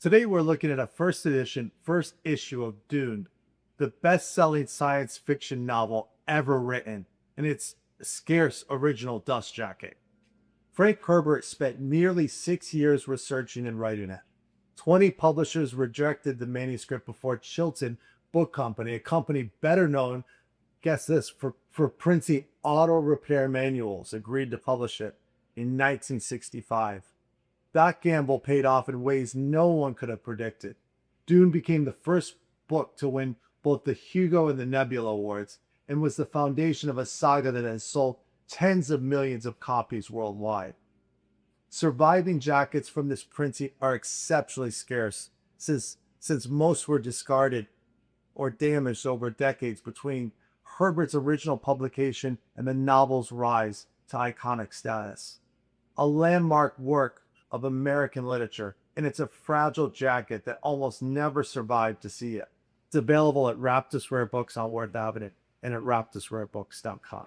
Today we're looking at a first edition, first issue of Dune, the best-selling science fiction novel ever written, and its scarce original dust jacket. Frank Herbert spent nearly 6 years researching and writing it. 20 publishers rejected the manuscript before Chilton Book Company, a company better known, guess this, for printing auto repair manuals, agreed to publish it in 1965. That gamble paid off in ways no one could have predicted. Dune became the first book to win both the Hugo and the Nebula Awards and was the foundation of a saga that has sold tens of millions of copies worldwide. Surviving jackets from this printing are exceptionally scarce since most were discarded or damaged over decades between Herbert's original publication and the novel's rise to iconic status. A landmark work of American literature, and it's a fragile jacket that almost never survived to see it. It's available at Raptis Rare Books on Worth Avenue and at raptisrarebooks.com.